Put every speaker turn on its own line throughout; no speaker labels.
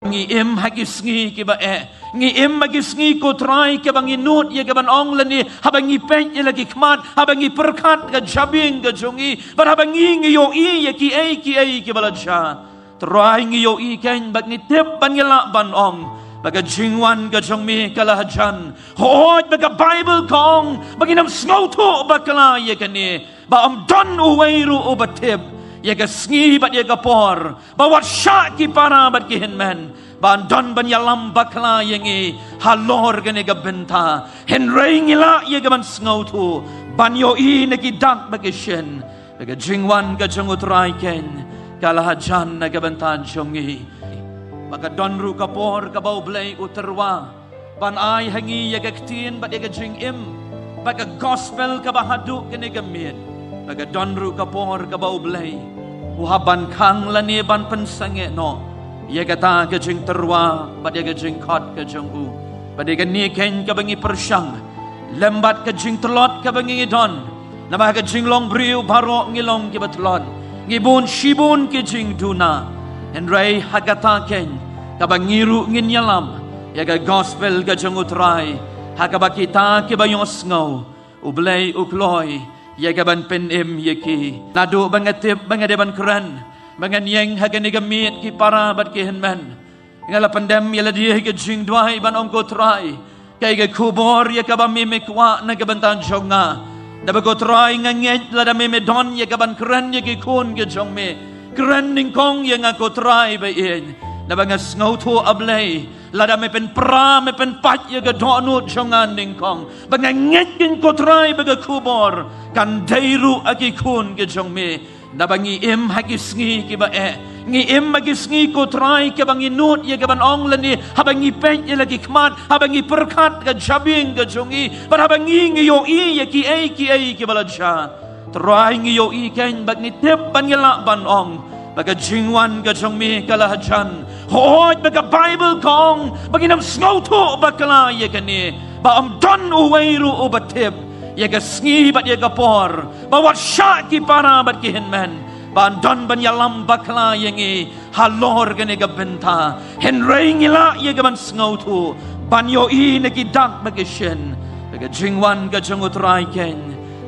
Ngim haki sngi kiba Ngim haki sngi ko try ke bang inut ye ke ban ong lani habang ipet ye lagi kmat habang iperkat ke jabing ke jongi bar habang ngiyo ye ki ke balaja try ngiyo ken bag ni tip ban yela ban ong baga jingwan ke jongmi kalahajan hoj baga Bible kong baginam sngoto bakala ye kani ba am don uweiru ubatib ye ke sngi bat ye ke por bawat syak ki para bat ki hinmen ban don ban yalam bakla yengi halor gane ga benta henrei ngila ye ga ban sngotu ban yo I ne ki dak bagishen ga jingwan ga jongutrai ken kalahajan na ga bentan jongi baga don ru kapor ka bau blai uterwa ban ai hangi ye ga ktin bat ye ga jingim baga gospel ka bahadu gane ga mit baga don ru kapor ka bau blai uhaban kang lani ban pensange no ye kata ke jing terwa bad ye ke jing khot ke jong u bad ye ke ni ken ke bangi persyang lembat ke jing telot ke bangi don nama ke jing long briu baro ngilong ke batlon ngibun shibun ke jing duna enrai hagata ken ke bangiru nginyalam ye ke gospel ke jong utrai hakabakita ke bayos ngau ublei ukloi ye ke ban penim ye ki nadu bangatip bangade ban kran bangan yang hagani gamit ki para bat ki henman ngala pandem yala dia ke jing dwai ban ong ko trai kai ke kubor ye ka ba me kwa na ke bantan jonga da ba ko trai nganget la da me don ye ka ban kran ye ki kun ke jong me kran ning kong ye nga ko trai ba in na ba ngas ngau thu ablei la da me pen pra me pen pat ye ke donu jonga ning kong ba nganget kin ko trai ba ke kubor kan deiru aki kun ke jong me nabangi im haki sngi kiba Ngim haki sngi ko try ke bang inut ye ke ban ong lani habang ipet ye lagi kmat habang iperkat ke jabing ke jongi bar habang ngiyo ye ki ke balaja try ngiyo ken bag ni tip ban yela ban ong baga jingwan ke jongmi kalahajan hoj baga Bible kong baginam sngoto bakala ye kani ba am don uweiru ubatib ye ke sngi bat ye ke por bawat syak ki para bat ki hinmen ban don ban yalam bakla yengi halor gane ga benta henrei ngila ye ga ban sngotu ban yo I ne ki dak bagishen ga jingwan ga jongutrai ken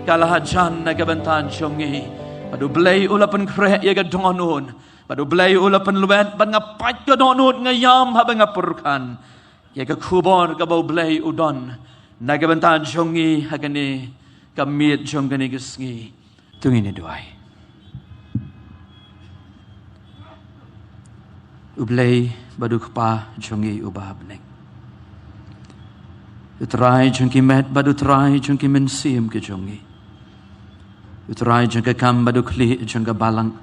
kalahajan na ga bentan jongi padu blai ulapan kre ye ga donun padu blai ulapan luet ban ngapat ga donut ngayam ha ban ngapurkan ye ga kubor ga bau blai udon nagabantan jongi hagani kamit jongani gisngi tungini duai ublay baduk pa jongi ubabnek utrai jongi met badutrai jongi mensim ke jongi utrai jongi kam badukli jonga balang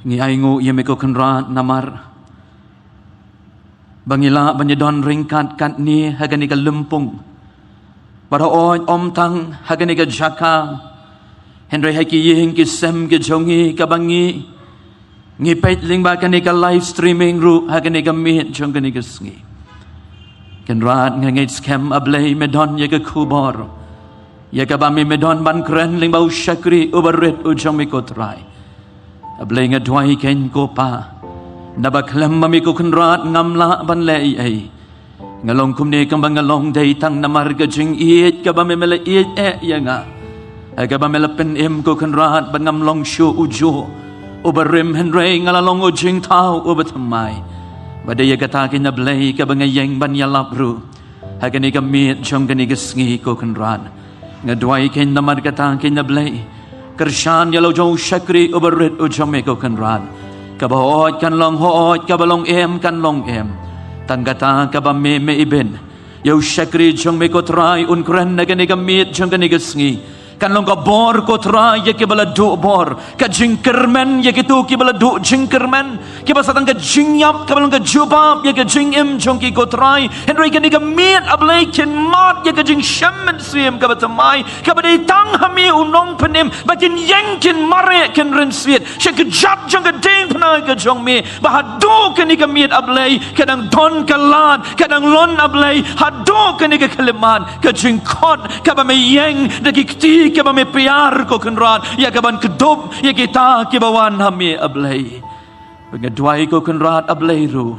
ngi aingu yemeko kenra namar bangila banyadon ringkat kat ni hagani ka lempung para om tang hagani ka jaka henry haki ying ki sem ke jongi ka bangi ngi pet ling ba kani ka live streaming ru hagani ka mit jongani ka sngi ken rat ngait scam ablay medon ye ka kubor ye ka ba mi medon ban kren ling ba ushakri ubaret ujami ko try ablay nga dwai ken ko pa nabaklam mami ko kunrat ngamla ban lei ai ngalong kumne kang bangalong day tang namarga jing iit ka ba memela iit yanga aga ba mela pen im ko kunrat ban ngamlong shu ujo ubarim henrei ngalalong ujing tau ubatamai badaya kata kin nablay ka bangayeng ban yalap ru hagani kamit jong gani gisngi ko kunrat ngadwai kin namarga ta kin nablay kershan yalo jong shakri ubarit ujome ko kunrat kabaot kan long hoot kabalong em kan long em tanggata kabame me iben yaw shakri jong me ko try unkren na gani gamit jong gani gisngi kan long ka bor ko try ye ke bala du bor ka jingkermen ye ke tu ke bala du jingkermen ke basatang ka jingyap ka balong ka jubab ye ke jingim jong ki ko try henry gani gamit ablay kin mat ye ke jing shammen swim ka batamai ka badai tang hami unong penim bakin yengkin mare ken ren sweet she ke jab jong ka ding pna ka jong me bahadu kani gamit ablay kadang don kalad kadang lon ablay hadu kani ka kaliman ka jing khot ka ba me yeng de ki ke ba me pyar ko kunrat ya ka ban kdub ya kita ke bawan hami ablay Pengadwai ko kunrat ableiru.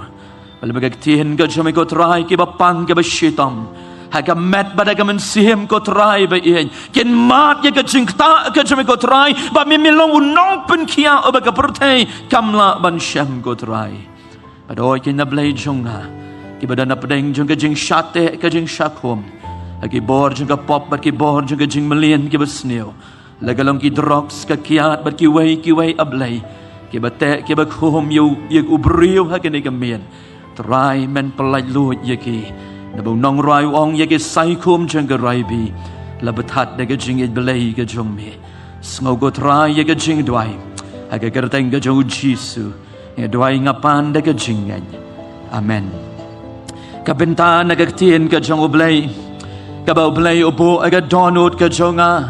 Balbagagtihin ka jami ko try kibapang kibashitam. Haga met badaga mensihim ko try ba iyan. Kin mat ya ka jingta ka jami ko try. Ba mimilong unong penkia o baga pertay. Kamla ban shem ko try. Padoy kin nablay jong na. Kibada na padeng jong ka jing shate ka jing shakum. Hagi bor jong ka pop bat ki bor jong ka jing malian kibasniyo. Lagalong ki drops ka kiat bat kiway ablay. Kibate kibakhum yu yag ubriyo hagani gamien. Try men palay luot yaki. Nabaw nong rai wong yaki saikum jang ka raibi. Labatat na ka jing idbalay ka jong mi. Smogot rai yaka jing dway. Haga karateng ka jong Jisu. Nga dway nga pan da ka jingay. Amen. Kabenta nagagtiin ka jong ublay. Kabaw ublay ubo aga donut ka jong nga.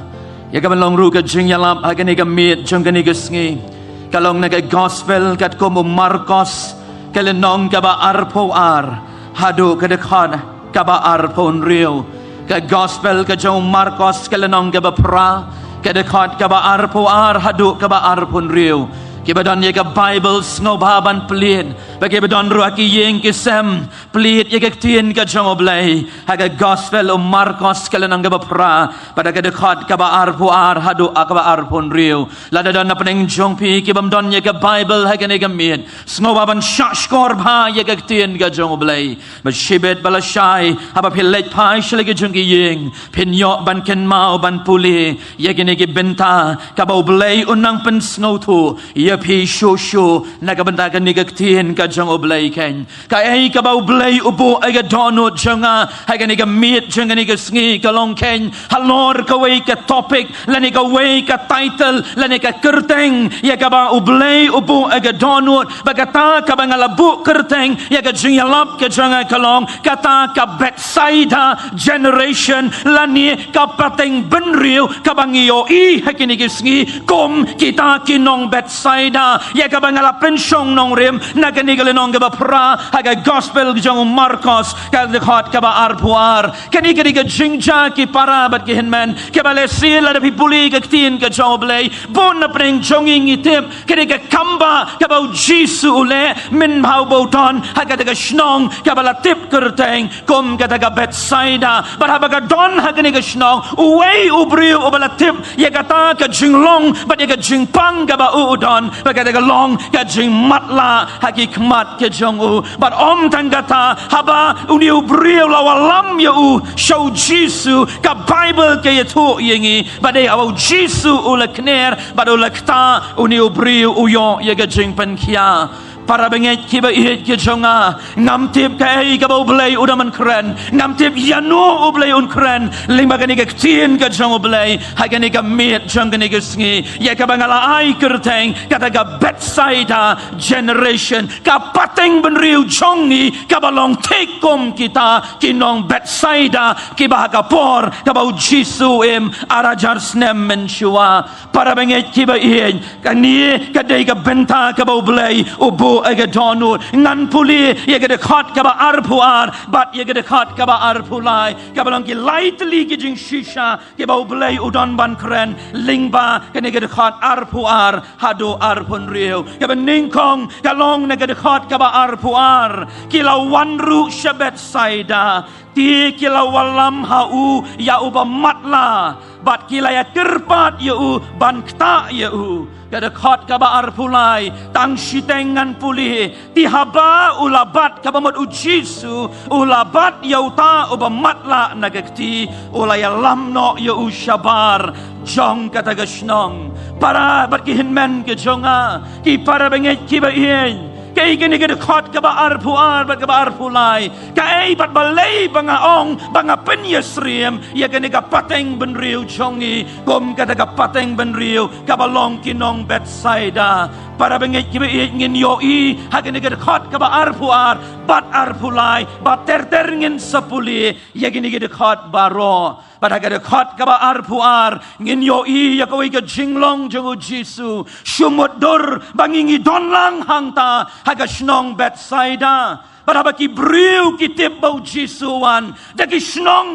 Yaka malong ru ka jingialap hagani ka miet jong ka nigasngi. Kalong nag-gospel kat ko mo Marcos kalenong kaba arpo hado kadakhan kaba arpo real ka gospel ka jong Marcos kalenong kaba pra kadakhat kaba arpo hado kaba arpo real kibadon ye ka Bible snobaban plien bagibadon ruaki yeng kisem pliit ye tien ka jong oblay haga gospel o Marcos kalenong kaba pra pada kadakhat kaba arpo hado kaba arpo real ladadon na paneng jong pi kibamdon ye ka Bible haga ne gamien snobaban shashkor bha ye tien ka jong oblay mashibet balashai haba pilet pai shlige jong yeng pinyo ban ken mau ban puli ye gene ki benta kaba oblay unang pen snowtu pi shosho nagabandagan nigagtihin ka jang oblay ken kaya ka ba oblay ubo ay dono janga ay ganiga meet janga niga sngi kalong ken halor kaway ka topic lani ka way ka title lani ka kerteng ya ka ba oblay ubo ay dono bagata ka ba ngalabu kerteng ya ka jingialap ka janga kalong kata ka Bethsaida generation lani ka pateng benriu ka bangiyo I hakiniga sngi kom kita kinong Bethsaida ya ka bangala pensyong nong rim naganigal nong ka ba pra haga gospel jong Marcos ka dekhat ka ba arpuar kani ka jingja ki para bat ki hinman ka ba lesil ada pipuli ka tin ka joblay bon na preng jonging itip kani ka kamba ka ba Jisu ule min bau boton haga ka shnong ka ba latip kerteng kom ka ta Bethsaida baraba ka don haga ni ka shnong uway ubriu ubalatip ya ka ta ka jinglong bat ya ka jingpang ka ba udon bagada long ka jing matla hagi kmat ke jong u but om tangata haba uni ubriu lawalam ya u show Jisu ka Bible ke yetu yengi badai awu Jisu ula kner badula kta uni ubriu uyo ya ka jing penkia para benget kiba ihit ke jonga ngam tip kai ka oblay udaman kren ngam tip yanu oblay un kren lima gani ka tin ka jong oblay ha gani ka met jong gani ka sngi ya ka bangala ai kerteng kata ka Bethsaida generation ka pateng benriu jongi ka balong tekom kita kinong Bethsaida kiba ka por ka bau Jisu em arajar snem menshua para benget kiba ihit kani ka dei ka benta ka oblay ubu aga donut ngan puli ye gede khat ka ba arpuar bat ye gede khat ka ba arpulai ka balong ki lightly ki jing shisha ke ba ublay udon ban kren lingba ka ne gede khat arpuar hado arpun riu ka ba ningkong ka long ne gede khat ka ba arpuar ki la wanru shabet saida ti ki la walam hau ya uba matla bat ki la ya kerpat yu ban kta yu kada khat ka ba arpulai tang shitengan puli ti haba ulabat ka ba mod Jisu ulabat yauta uba matla nagakti ulaya lamno yu shabar jong kata gashnong para bat ki hinmen ke jonga ki para benget ki ba ien kay gini gini khat ka ba arpuar bat ka ba arpulai kay bat balay banga ong banga penyesriem ya gini ka pateng benriu jongi kom kata ka pateng benriu ka balong kinong Bethsaida para bengit kiba ingin yoi ha gini gini khat ka ba arpuar bat arpulai bat terngin sapuli ya gini gini khat baro pada kada khat ka ba arpuar ngin yoi ya kawai ka jinglong jongu Jisu shumut dur bangingi donlang hangta haga shnong Bethsaida pada baki briu kitip bau Jisuan daki shnong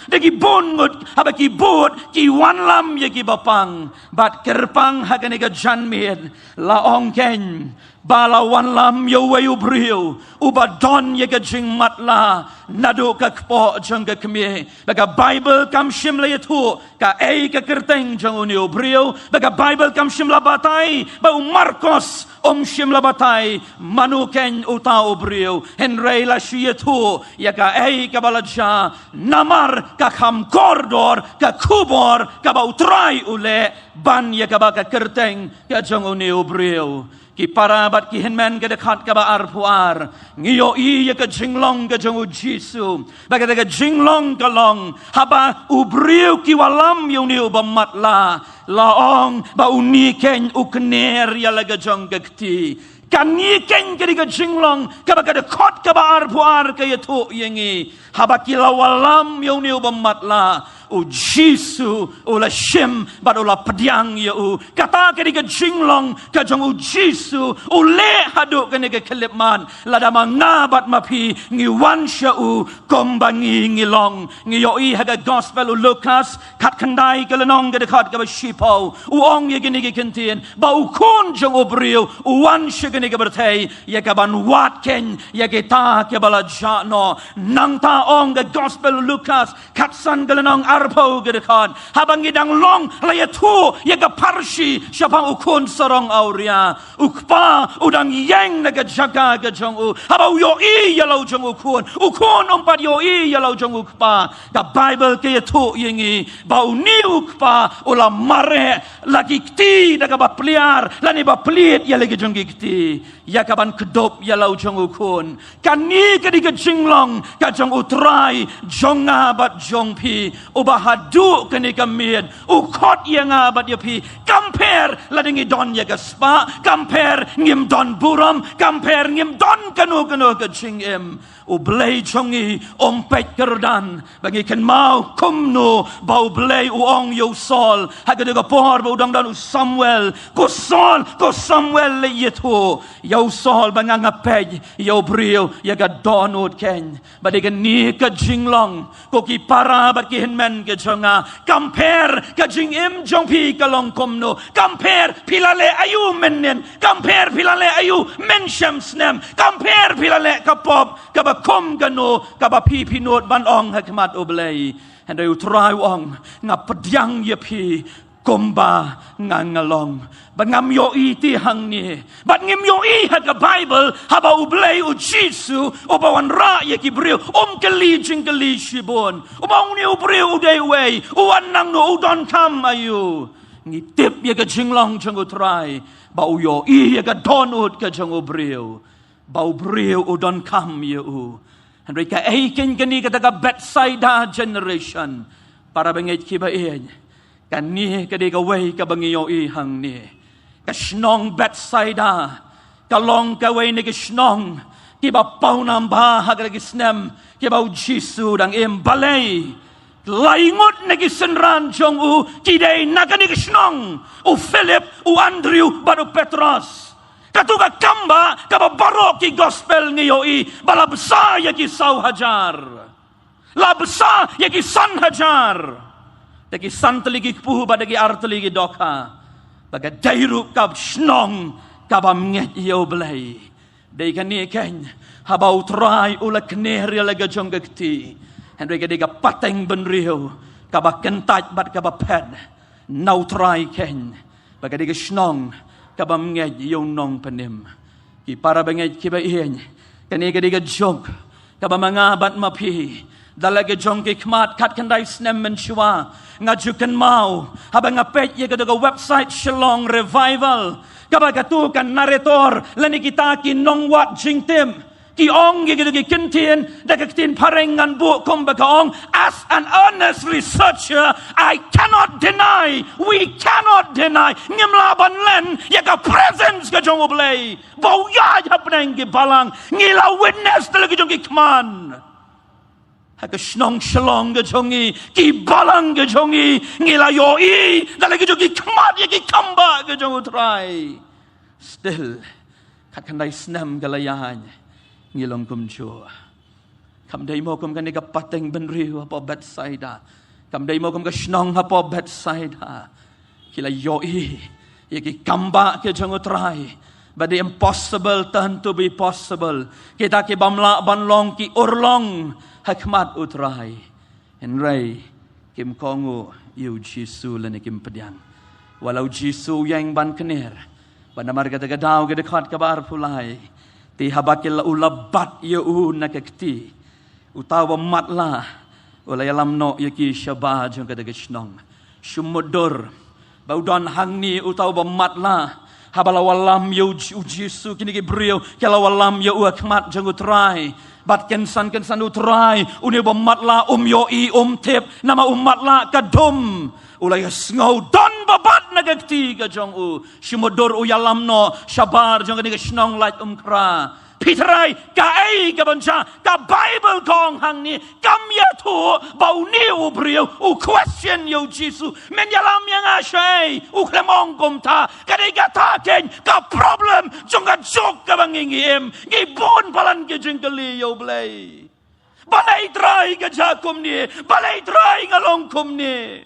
daki bongut habaki bot ki wanlam ya ki bapang bat kerpang haga nega janmir la ongken balawan lam yo wayu brio uba don ye ka jing matla nado ka kpo jang ka kmie baga Bible kam shim le tu ka ei ka kerteng jang unio brio baga Bible kam shim la batai ba Marcos shim la batai manu ken utao brio henrei la shie tu ya ka ei ka balaja namar ka kham kordor ka kubor ka ba utrai ule ban ya ka ba ka kerteng ka jang unio brio ki parabat ki henmen ke dekat ka ba arpuar ngiyo i ye ka jinglong ka jong Jesu baga ka jinglong ka long haba ubriu ki walam yo ni ba matla laong ba uniken ukner ya la ka jong ka kti kan ni ken ke ka jinglong ka ba ka dekat ka ba arpuar ka ye tu yengi haba ki la walam yo ni ba matla o Jesu o la shim but o la padiang ya o kata ke diga jinglong ka jong o Jesu o le hadu ke ne ke kelipman la da manga bat mapi ngi wansha o kombangi ngi long ngi yo I haga gospel o Lucas kat kandai ke lenong ke dekat ke shipo o ong ye ke ne ke kentien ba o kun jong o brio o wansha ke ne ke bertai ye ka ban wat ken ye ke ta ke bala jano nang ta ong ke gospel o Lucas kat san ke lenong arpo gedekan habang idang long laya tu ya ka parshi siapa ukun sarong auria ukpa udang yang naga jaga ke jong u habau yo I ya lau jong ukun umpat yo I ya lau jong ukpa ka Bible ke tu yengi bau ni ukpa ula mare lagi kti daga ba pliar lani ba plit ya lagi jong kti ya ka ban kedop ya lau jong ukun kan ni ke diga jinglong ka jong utrai jonga bat jong pi ubah du kene kamien ukot yang abat ya pi compare ladingi don ya gaspa compare ngim don buram compare ngim don kanu ke jingim o blay chongi ompet kerdan bagi ken mau kumno bau blay uong yo sol hagade ga por bo dang dan Samuel ko Samuel le yeto yo sol banganga pej yo brio ya ga donut ken badi ken ni ka jinglong ko ki para bat ki henmen ke jonga compare ka jingim jongpi ka long kumno compare pilale ayu menen compare pilale ayu men shamsnem compare pilale ka pop ka kom gano kaba pipi not ban ong hakmat oblay and I try ong nga padyang yapi komba nga ngalong bangam yo iti hang ni but ngim yo I ha ka Bible haba oblay o Jesu o bawan ra ye kibril kali jingkali shibon o baung ni obril uday way o anang no udon kam ayu ngitip ye ka jinglong jango try ba yo I ye ka donut ka jango bril bau brio udon kam you and reka aiken kani kata Bethsaida generation para bangit kiba in kani kadi ka way ka bangiyo I hang ni ka snong Bethsaida ka long ka way ni ka snong kiba paunam ba hagagi snem kiba Jesu dang imbalay laingot na gisenran jong u kiday nagani ka snong u Philip u Andrew baru Petros katuga kamba kababaro ki gospel ngayo I balabsa ya ki saw hajar labsa ya ki san hajar dagi san teligi puhu badagi arteligi doka baga dairu kab snong kabam nget yo blay dai kani ken habau trai ula kner ya laga jonggakti hendai kadiga pateng benrio kabak kentaj bat kabaped nau trai ken baga diga snong kabam ngej yung nong panim ki para bangej kiba ihen kani kadiga jog kabam mga bat mapi dalaga jong ki kmat kat kandai snem menshua ngajukan mau habang apet ye kadaga website Shalom Revival kabagatu kan narrator lani kita ki nong wat jingtim ki ong ye kadaga kintien dagatin parengan bu kombakaong as an honest researcher I cannot deny we cannot deny ngimlaban len ye ka presence ka jong oblay bau ya hapneng ki balang ngila witness talaga jong ki kman haka snong shalong ga jongi ki balang ga jongi ngila yo I talaga jong ki kman ye ki kamba ga jong utray still kakandai snem galayan ngilong kumjua kamday mo kum kaniga pateng benriwa po Bethsaida kamday mo kum ka snong ha po Bethsaida kila yo I yaki kamba ke jong utray But the impossible turn to be possible. Kita ki bamla banlong ki urlong hikmat utrai. Henry kim kongu yu Jisu lani kim pediang. Walau Jisu yang ban kenir. Bandamar kata gadau ke dekat kabar pulai. Ti habakil ulabat yu nakakti. Utawa matla. Ulay alam no yaki syabah jong kata gesnong. Syumudur. Baudan hangni utawa matla. Habalawalam yu Jisu kini ki brio. Kalawalam yu akmat jong utrai. Bat kensan utrai. Uni matla yoi tip. Nama matla kadum. Ulay ngau don babat nagakti ka jong Syumudur uyalam no. Syabar jong kini gesnong like kra. Pitrai ka ai ka banca ka Bible kong hang ni kam ya tu bau ni brio question yo Jisu men yalam yang asai klemong kom ta ka dei ka ta ken ka problem jong ka jok ka bang ngim ngibon palan ke jengkeli yo blai balai trai ka jakum ni balai trai ngalong kum ni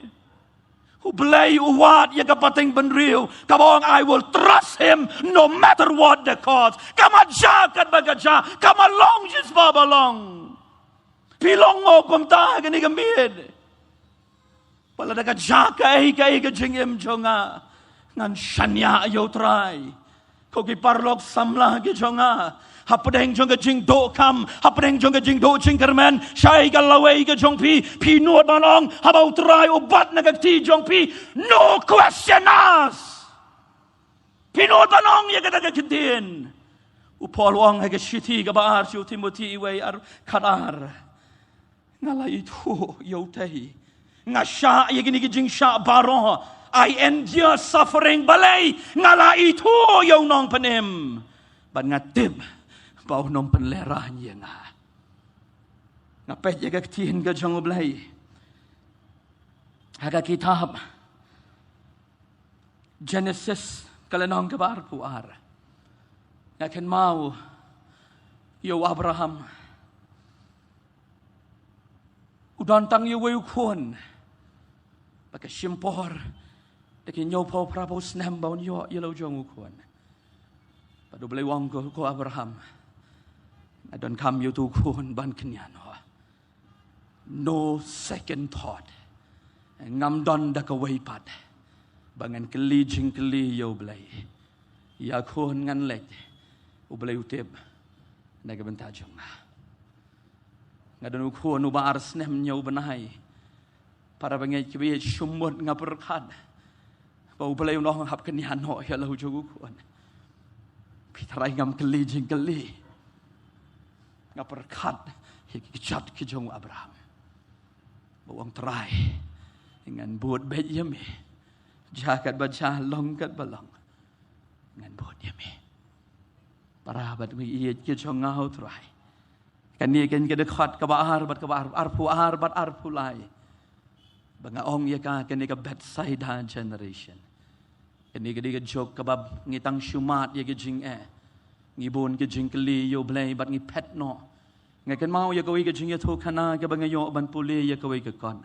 Ublay uwat ya kapating benriu. Kabong I will trust him no matter what the cost. Kamaja kat bagaja. Kamalong jis babalong. Pilong mo kumta gani gambid. Pala daga jaka ka jingim jonga. Ngan shanya ayo try. Kogi parlok samla ki jonga. Hapadeng jong ka jing do kam, hapadeng jong ka jing do jing kermen, syai ka laway ka jong pi nuot manong, habaw try ubat na kagti jong pi, no question us. Pinuot manong ya ka nagagkitin. Upolwang ay ka shiti ka baar siyo Timothy iway ar kadar. Ngalay ito yotay. Nga siya ya ginigijing siya baro. I endure suffering balay. Ngalay ito yaw nong panim. But nga tib. Bau nom penlerah niya nga. Ngapet ya kaktiin ka jang ublay. Haga kitab. Genesis kalanong kabar puar. Ngakin mau. Yo Abraham. Udantang yo wayukun. Baka simpor. Dakin yo po prabos nembao niyo ilaw jang ukun. Padublay wang ko Abraham. Adon kam yu tu kun ban kenyan ho. No second thought. Ngam don da ka way pad. Bangan keli jing keli yo blay. Ya kun ngan lek. Ublay utib. Nagabenta jong. Ngadon ukun uba arsnem nyaw banay. Para bangay kibi sumot nga perkad. Ba ublay unong hap kenyan ho. Yalaw jog ukun. Pitaray ngam keli jing keli. Nga perkat hikijat kijong Abraham. Bawang terai. Dengan buat bet yami. Jakat baca longkat balong. Dengan buat yami. Parabat mi iyat kijong ngau terai. Kani kan kedekat kabar bat kabar arpu bat arpu lai. Bangaong ya ka kani ka bedside generation. Kani ka jok kabab ngitang syumat ya kijing ngibon ke jingkeli yo blay bat ngi pet no ngakan mau ya kawai ke jing ya tho khana ke bangayo ban puli ya kawai ke kon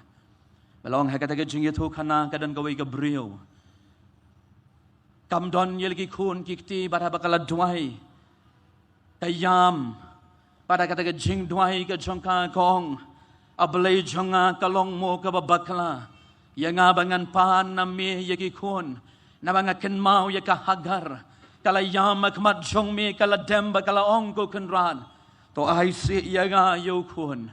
balong ha kata ke jing ya tho khana kadan kawai ke brio kam don ye lagi khun kikti bat ha bakala duai tayam pada kata ke jing duai ke jongka kong ablay jonga kalong mo ka babakla ya nga bangan pan nami ye ki khun na bangaken mau ya ka hagar kala yam akmat jong me kala demba kala ong ko kenran to ai si ya nga yo kun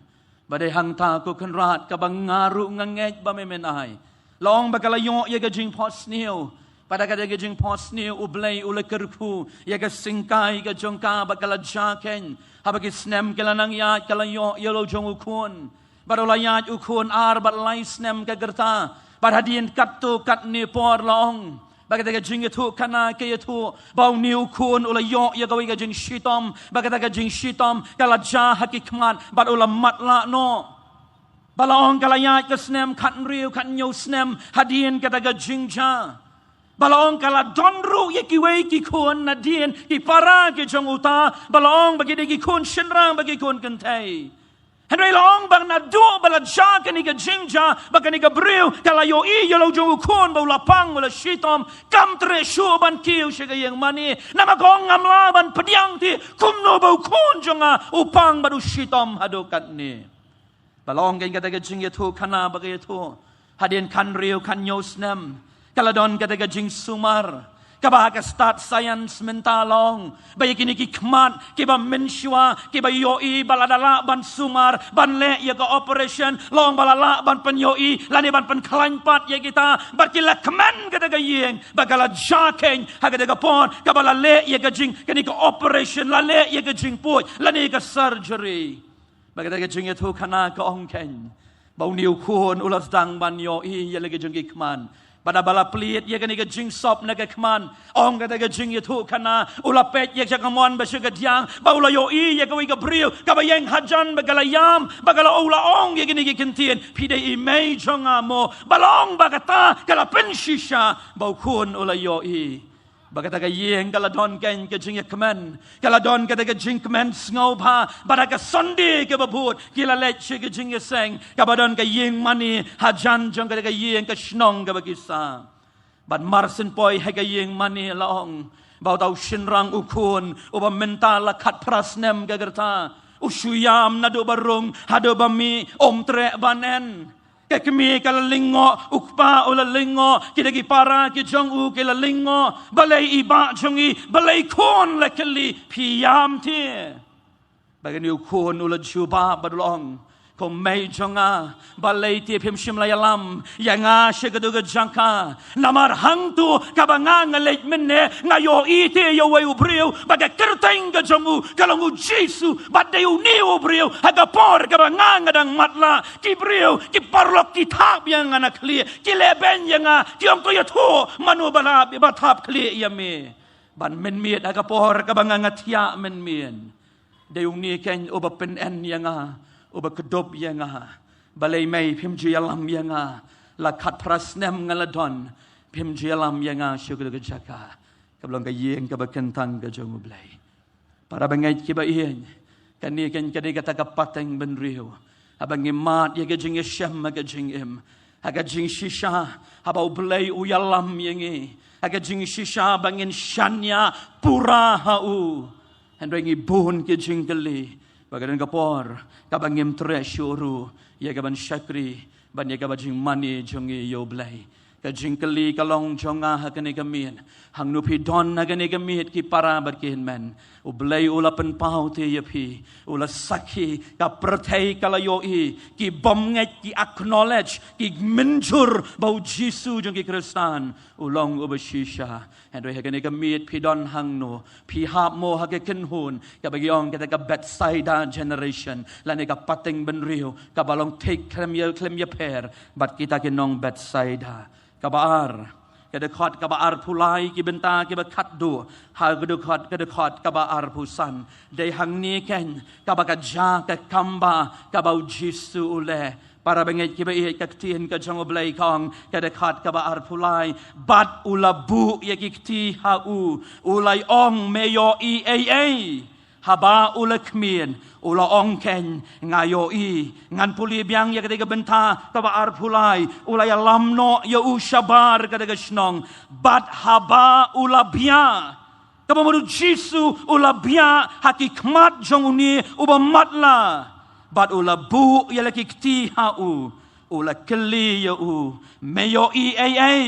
badai hang ta ko kenrat ka bangaru ngangej ba memenai long ba kala yo ye ga jing pos new pada ka ga jing pos new ublay ulekerku ye ga singkai ga jongka ba kala jaken habagi snem kala nang ya kala yo lo jong ukun barola ya ukun ar ba lai snem ka gerta badadien kattu kat ni por long Bagata jing itu kana ke itu bau niu kun ula yo ya gawi jing shitom bagata jing shitom kala ja hakikman bad ula matla no balaong kala ya ke snem kat riu kat nyu snem hadien kata jing ja balaong kala donru ye ki wei ki kun nadien ki para ke jong uta balaong bagi de ki kun shinrang bagi kun kentai Henry long bang na do bala ja kani ka jinja bakani ka briu kala yo I yo lo jong ukon ba ulapang wala shitom kam tre shu ban kiu she ka yang mani nama kong amla ban pediang ti kumno ba ukon jonga upang ba du shitom hado kat ni balong kan kata ka jing yetu kana ba ka yetu hadin kan riu kan yosnem kala don kata ka jing sumar Kaba ka start science mentalong bayi kini kikmat kiba menshua kiba yoi baladala ban sumar ban le ya ka operation long balala ban penyoi lani ban pen klanpat ya kita bakila keman kada ga yeng bagala jakeng haga ga pon kabala le ya ga jing kini ka operation la le ya ga jing poi lani ka surgery bagada ga jing ya tu kana ka ongken bau niu kun ulas dang ban yoi ya le ga jing kikman Pada bala pelit ya kan jing sop na kekman ong kata jing itu kana ulapet ya jakamon basya gadiang baula yo I ya kawi gabriel kabayang hajan bagala yam bagala ula ong ya kini kentien pide imei jonga mo balong bagata kala penshisha bau kun ula yo I bagata ka yeng kala don ken ka jing yakman kala don kata ka jing kmen ngau pa bada ka sonde ka babut kila let che ka jing seng ka badon ka yeng mani hajan jong kata ka yeng ka snong ka bagisa bad marsen poi ha ka yeng mani laong bau tau shinrang ukun uba mental la khat prasnem ka gerta usuyam nado barung hado bami om tre banen Kami kala lingo ukpa ula lingo kita ki para ki jong u kala lingo balai iba jongi balai kon lekali piam ti bagani ukon ula juba badulong ko mei jonga balai ti pim shim layalam yanga shegadu ga jangka namar hang tu kabanga ngalej menne ngayo ite yo wei ubriu baga kerteng ga jongu kalongu jisu badai uni ubriu haga por kabanga ngadang matla ki briu ki parlok ki thap yang anak kli ki leben yanga tiong to yato manu bala ba thap kli yame ban men miet haga por kabanga ngatia men mien deung ni ken oba pen en yanga Uba kedop yanga balai mai pim jialam yanga la khat prasnem ngaladon pim jialam yanga syukur gejaka kablong ka yeng ka bakentang ka jong blai para bangai ki ba ien kan ni kan kadi kata ka pateng benriu abang imat ya ka jing syam ka jing im aga jing shisha haba blai u yalam yengi aga jing shisha bangin shanya pura hau henrengi bun ke jing kali Bagadan kapor, kabangim treasure, ya kaban syakri, ban ya kabajing mani jongi yoblay. Kajing kali kalong jonga hakane kamin, hang nupi don hakane kamit ki para berkihin men. Ublay ulapan pau te yapi, ula sakhi ka perthai kalayoi, ki bomnget ki acknowledge, ki menjur bau Jisu jong ki Kristan, ulong ubashisha. Henry hakane kamit pi don hang no, pi hap mo hakaken hun, ka bagyong kata ka Bethsaida generation, lane ka pateng benriu, ka balong take klem ya per, bat kita kinong Bethsaida. Kabar, kedekot kabar pulai kibenta kiba khatduh, hal kedekot kabar pusan. Day hang ni ken kabakaja ke kamba kabau Jisu ule. Para bengit kiba iet kaktien ka jong oblay kong kedekot kabar pulai. Bat ulabu yakikti hau ulay ong meyo iaa. Haba ulakmien ula ongken ngayo I ngan puli biang ya ketiga benta kaba arpulai ula ya lamno ya ushabar ketiga snong bat haba ula bia kaba modu Jisu ula bia hakikmat jong uni uba matla bat ula bu ya laki kti hau ula keli ya u meyo iaa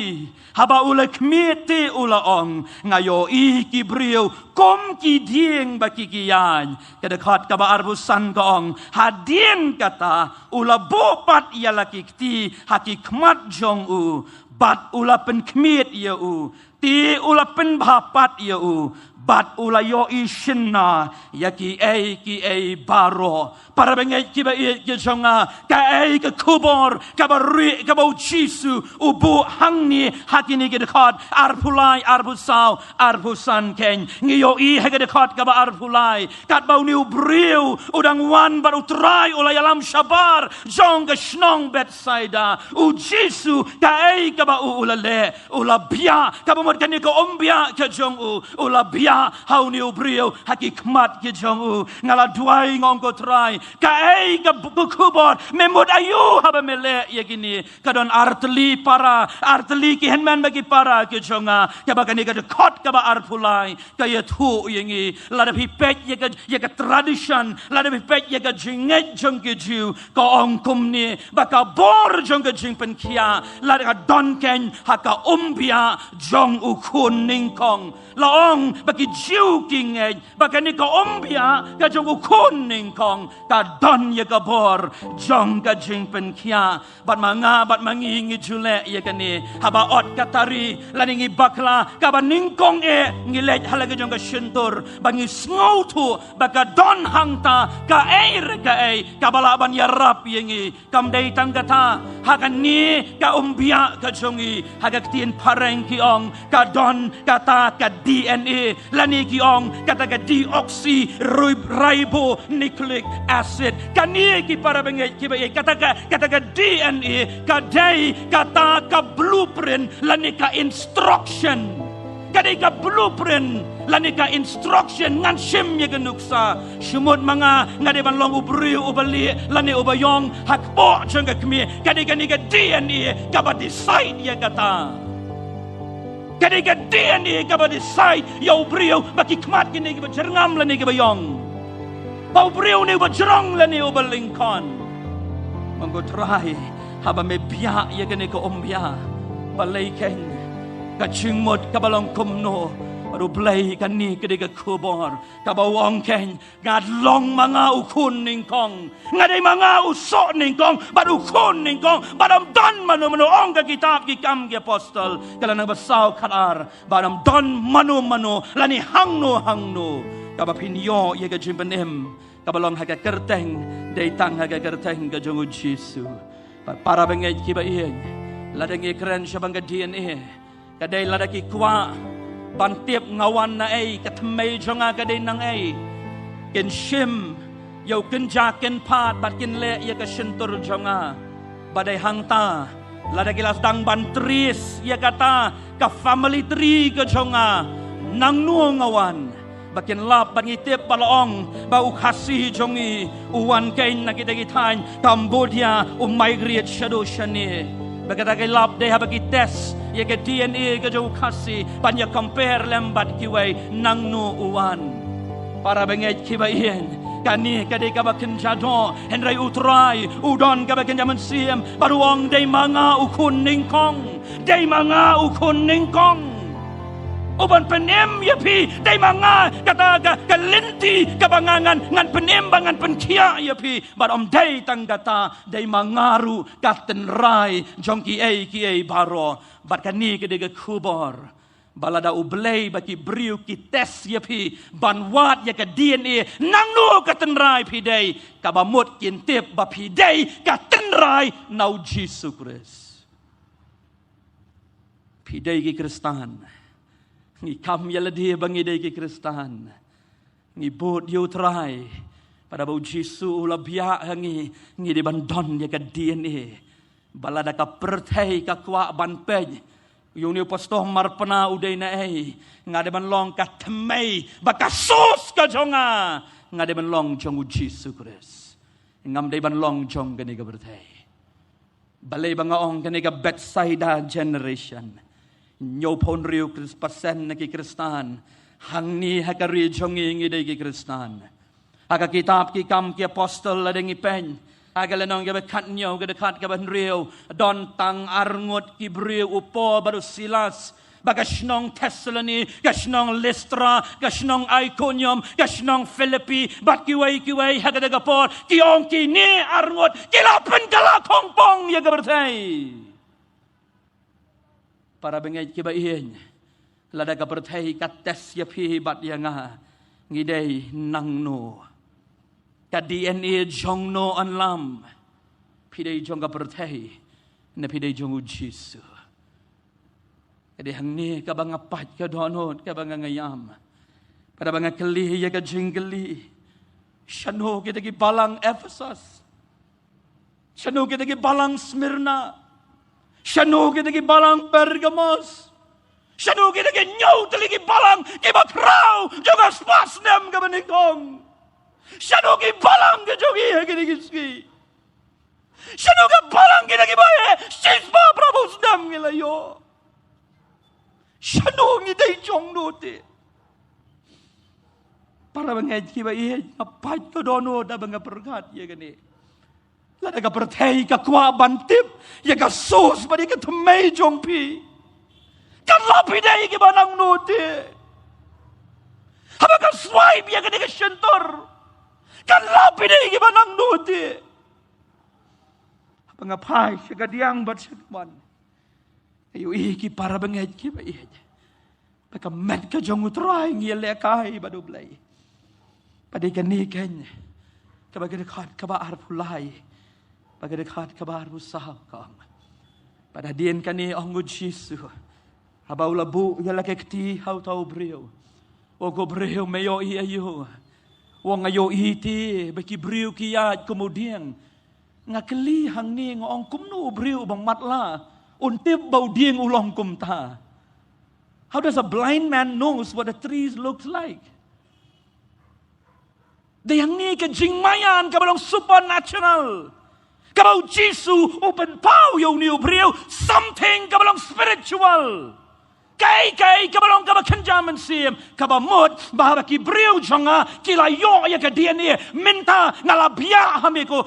haba ula kmiti ula ong ngayo I kibriu kom ki dieng baki kiyan kedekot kaba arbusan kong hadien kata ula bopat ya laki kti hakikmat jong u bat ula pen kmit ya u ti ula pen bapat ya u bat ula yo ishina ya ki ai baro para bengai ki ba ki jonga ka ai ka kubor ka bari ka bau Jisu ubu hangni hakini ke dekat arpulai arbusau arbusan ken ngiyo I ha ke dekat ka ba arpulai kat bau niu briu udang wan baru trai ula yalam shabar jong ka snong Bethsaida u Jisu ka ai ka ba ula le ula bia ka ba mut kan ko ombia ke jong u la bia hau ni ubrio hakikmat ke jong u ngala duai ngong ko trai ka ei ka kubor memut ayu haba mele yegini kadon artli ki henman bagi para ke jonga ka bakani ka khot ka ba arpulai ka yethu yengi la da pipet ye ka tradition la da pipet ye ka jinget jong ke ju ka ong kum ni ba ka bor jong ke jing pen kia la da don ken ha ka umbia jong u kun ning kong la ong ba ki jiu king e ba ka ni ka umbia ka jong u kun ning kong ka don ye ka bor jong ka jing pen kia bat mangi ngi jule ye ka ni ha ba ot ka tari la ni bakla ka ba ning kong e ngi lej hala ka jong ka shintur ba ngi sngo tu ba ka don hangta ka air ka bala ban ya rap ye ngi kam dei tanggata ha ka ni ka umbia ka jongi ha ka tien pareng ki ong ka don kata ka DNA lani ki ong kata ka deoxyribonucleic acid kani ki para bengai ki ba kata ka DNA ka dai kata ka blueprint lani ka instruction kadai ka blueprint lani ka instruction ngan shim ye ganuksa shumut manga ngade ban long ubri ubali lani ubayong hakbo janga kmi kadai ka ni ka DNA ka ba decide ye kata kadai DNA ka ba decide yo brio bakikmat kini ka jerngam lani ka bayong bau brio ni ba jerong lani ba Lincoln manggo try haba me bia ye kini ka ombia balai ken ka chingmot ka balong kumno baru blai kan ni kadai ka kubor ka bawang ken ngad long manga ukun ningkong ngadai manga usok ningkong baru kun ningkong badam don manu ong ka kitab ki kam ki apostol kala nang basaw khalar badam don manu lani hangno ka ba pinyo ye ka jimpenem ka balong ha ka kerteng dei tang ha ka kerteng ka jongu Jesu para bengai ki ba ien ladang keren syabang ka DNA kadai ladaki kwa bantiep ngawan na ay katmay jonga kadai nang ay ken shim yo ken jaken pat bat ken le ya ka shentur jonga badai hangta ladaki las dang bantris ya kata ka family tree ka jonga nang nu ngawan bakin lap bangitip palaong bau kasih jongi uwan kain na kita kitain Cambodia migrate shadow shani bagata kay lap day habagi test ye ke DNA ke jau kasi panya compare lembat kiway nang nu uwan para benget kibayen kani kadai kabakin jado henry utrai udon kabakin jaman siem baruang day mga ukun ningkong uban penem yapi day mga kata kalinti kabangangan ngan penem bangan penkia yapi barom day tanggata day mangaru katenrai jongki ki baro bat kani kedega kubor balada ublay baki briu ki tes yapi banwat ya ka DNA nangnu katenrai pidai kabamut kintip ba pidai katenrai nau Jesus Christ pidai ki Kristan ngi kam yaladi bangi dai ki Kristan ngi bot yo trai pada bau Jesu labia ngi di bandon ya ka DNA balada ka perthai ka kwa ban pej yung ni Rev.R.B.Marpna uday na ay ngade ban long ka tmei baka sus ka jonga ngade ban long jong Jesu Christ ngam dai ban long jong gani ka perthai balay banga ong gani ka Bethsaida generation nyo pon riu pasen na ki Kristan hang ni hakari jongi ngi dai ki Kristan aga kitab ki kam ki apostol ladeng ipen aga lenong ga bekat nyo ga dekat ga ban riu don tang arngut ki briu upo baru Silas bagasnong Thessaloni gasnong Lystra gasnong Iconium gasnong Philippi bat kiwai haga daga por kiong ki ni arngut kilapen kala kongpong ya ga bertai para bengai kibaien lada ka perthai kates ya phi bat ya nga ngidei nangno ka DNA jongno anlam pidei jong ka perthai na pidei jong Jesu kade hangni ka bang apat ka donot ka bang ngayam pada bang keli ya ka jinggeli shano kita ki balang Ephesus shano kita ki balang Smyrna shano kita ki balang Pergamos Shanu kita ke nyau teligi balang ke bakrau juga spas nem ke beningkong. Shanu ke balang ke jogi ke digiski. Shanu ke balang ke lagi bae sisba prabhu nem ke layo. Shanu ngi dai jong note. Para bangaj ki ba iye apai to dono da banga perkat ye gani. La da ka perthai ka kwa bantip ye ka sos ba ka thmei jong pi. Kan lapi dai ki banang note. Haba ka swipe ye ka shentor. Kan lapi dai ki banang note. Haba nga pai ka diang bat shakman. Ayo ki para bangaj ki ba iye. Ba ka met ka jong utrai ngi le kai ba do blai. Pada ikan ni kan, kabar dekat kabar pulai, pada dekat kabar usaha kang. Pada dian kan ni anggut Yesus, abau labu ialah kekti hau tahu beriu, ogo beriu meyo iyo, wong ayo iti bagi beriu kiat kemudian ngakeli hang ni ngong kumnu beriu bang matla, untip bau dieng ulong kumta. How does a blind man knows what a tree looks like? Yang ni ke jingmayan ke balong supernatural. Ke bau Jisu open pau yo ni beriu something ke balong spiritual. Kai ke balong ke kenjaman sim ke bamut bahwa ki beriu jonga kila yo ya ke dia ni minta ngalabia hami ko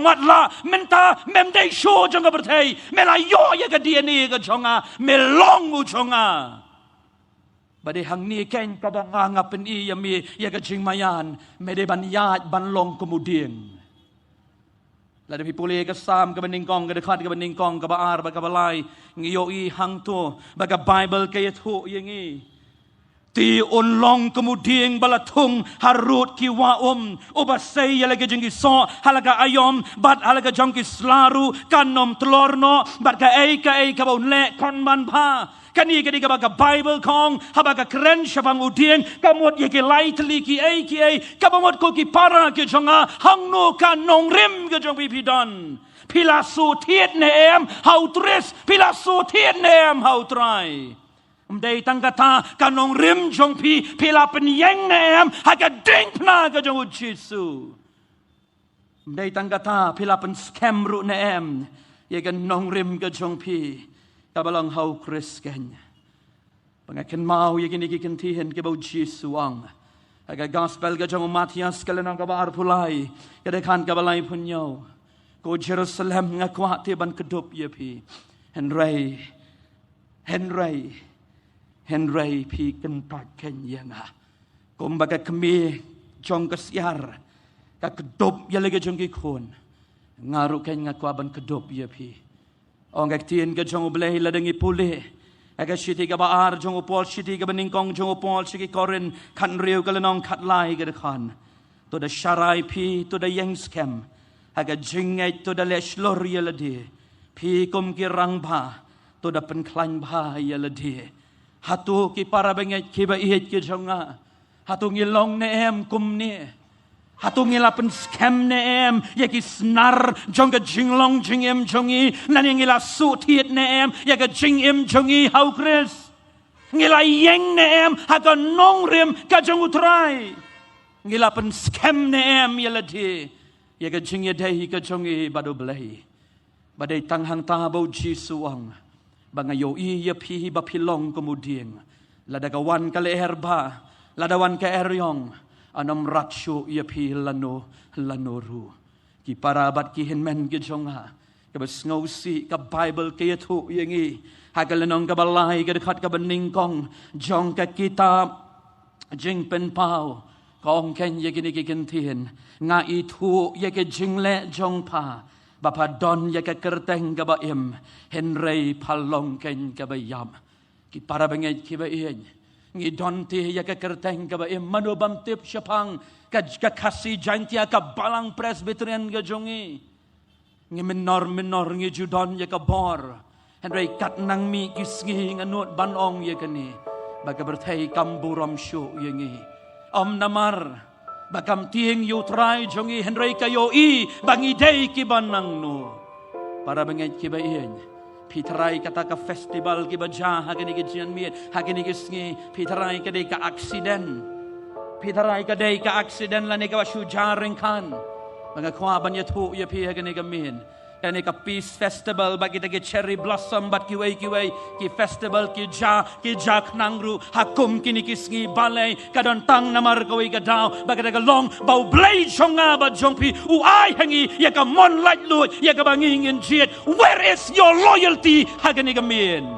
matla minta memdai show jonga bertai mela yo ya ke dia ni ke jonga melong jonga. Badai hang ni kan kada ngangap ni yami ya ka jingmayan mede ban yat ban long kemudian. Lada pipule ka sam ka beningkong ka dekat ka beningkong ka baar ba ka balai ngiyoi hang tu ba ka Bible ka yathu yengi. Ti on long kemudian balatung harut ki waum obasai ya lagi jengki so halaga ayom bat halaga jengki selaru kanom telorno bat ka ka bau le kan man pa. Kani kadi ka Bible kong haba ka kren syapang udieng kamot ye ke lai teli ki kamot ko ki para ke jonga hangno ka nongrim ke jong pipidon pilasu tiet ne em how tres pilasu tiet ne em how try mdei tangkata ka nongrim jong pi pila penyeng ne em haga ding pna ke jong Jesu mdei tangkata pila pen scam ru ne em ye ka nongrim ke jong pi kabalang hau Kristen. Pengaken mau ye kini kikintihin ke bau Jesu ang. Aga gospel ke jong Matias kalenang kabar pulai. Kadekan kabalai punyo. Ko Jerusalem ngakwat ban kedup ye pi. Henry pi kentak ken yenga. Kumbaga kemi jong kesyar. Ka kedup ye lagi jong kikun. Ngaru ken ngakwa ban kedup ye pi. Ong aktiin ka jong ublay ladangi puli. Aga shiti ka baar jong upol shiti ka beningkong jong upol shiki korin kan riu ka lanong katlay ka dekan. To da sharay pi to da yang skem. Aga jingay to da leshlor yaladi. Pi kum ki rang ba to da penklan ba yaladi. Hatu ki para bengay ki ba ihit ki jonga. Hatu ngilong ne em kum ni. Hatu ngilapen scam ne em yaki snar jonga jinglong jingem jongi nani ngila su tiet ne em yaka jingem jongi hau kris ngila yeng ne em haka nongrim ka jong utrai ngilapen scam ne em yaladi yaka jingye dei ka jongi badu blai badai tanghang ta bau Jisuang bangayo i ya pi ba pilong kemudian ladagawan ka leherba ladawan ka eryong anam ratsyo ia pi lanoru ki parabat ki hinmen ki jonga ka basngausi ka Bible ke yathu yengi hagalanong ka balai ka dekat ka beningkong jong ka kitab jing pen pau kong ken ye gini ki kentien nga itu ye ke jingle jong pa bapa don ye ka kerteng ka baim Henry palong ken ka bayam ki para bengai ki ba ien ngi donti ya ka kerteng ka ba manubam tip syapang ka kasih jantia ka balang presbyterian ga jongi ngi menor ngi judon ya ka bor Henry kat nang mi kisngi nganut banong ya kani baga berthai kamburam syu yengi om namar bagam tieng yu trai jongi Henry kayo i bangi dei ki banang no para bengai ki ba ien Pitarai kata ka festival ki baja hagani ki jian miet hagani ki sngi pitarai ka dei ka accident pitarai ka dei ka accident la ne ka shu jaring kan mga kwa ban ya thu ya pi hagani ka min kani ka peace festival bagi ta ki cherry blossom bat ki wei ki festival ki ja knangru hakum kini ki sngi balai kadon tang namar ka wei ka daw bagi ta ka long bau blade chonga ba jongpi u ai hangi ya ka mon light lu ya ka banging in jet where is your loyalty hagani ka min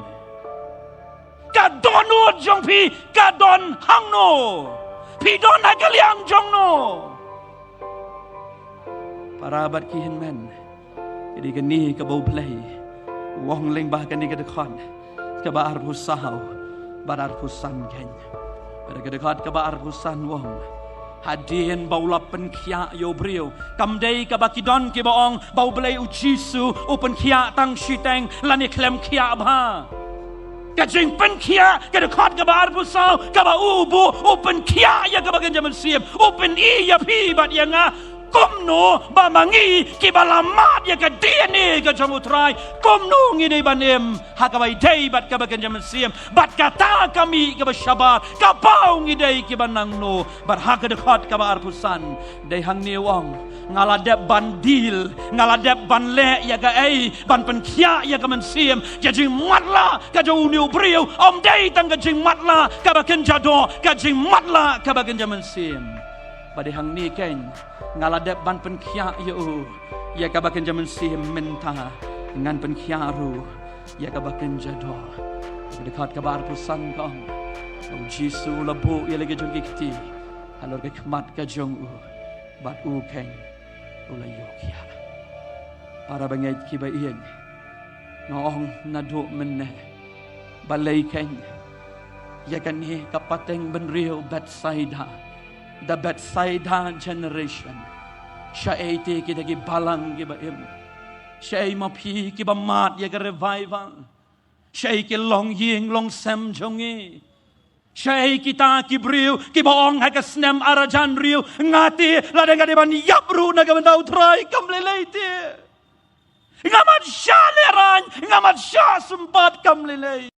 ka donut jongpi ka don hangno pi don hagaliang jongno parabat ki hinmen jadi kini ke bau play wong leng bah kini ke dekat ke bar pusau barar pusan ken pada ke dekat ke bar pusan wong hadien bau lapen kia yo brio kamdei ke bakidon ke baong bau play ujisu open kia tang shiteng lani klem kia ba kajing pen kia ke dekat ke bar pusau ke ba ubu open kia ya ke bagen jaman siam open I ya pi bat yang kumno ba mangi ki balamat ya ka DNA ka jamutrai kumno ngini banem hakabai dei bat ka bagan jaman siam bat kata kami ka basyabat ka pau ngidei ki banangno bar haka dekat ka ba arpusan dei hang ni wong ngaladep bandil ngaladep banle ya ka ai ban penkia ya ka man siam ka jing matla ka jo uniu brio om dei tang ka jing matla ka bagan jado ka jing matla ka bagan jaman siam pada hang ni ken ngaladep ban penkia ya ka bakan jaman sim menta ngan penkia ru ya ka bakan jado dekat ka bar pusan kong jisu labu ya lagi jong kiti alor ke khmat ka jong bat u ken ulai yokia para bangai ki ba ien ngong nadu menne balai ken ya kan ni kapateng benrio Bethsaida the Bethsaida generation siya ay kita ki balang ki ba im siya ay mapi ki ba mat ya ka revival siya ay ki long ying long sem jongi siya ay kita ki briw ki baong ha ka snem arajan riw ngati ladang ka di ban yapru na ka bandaw try kamlelete ngamat siya leran ngamat siya sumpat kamlelete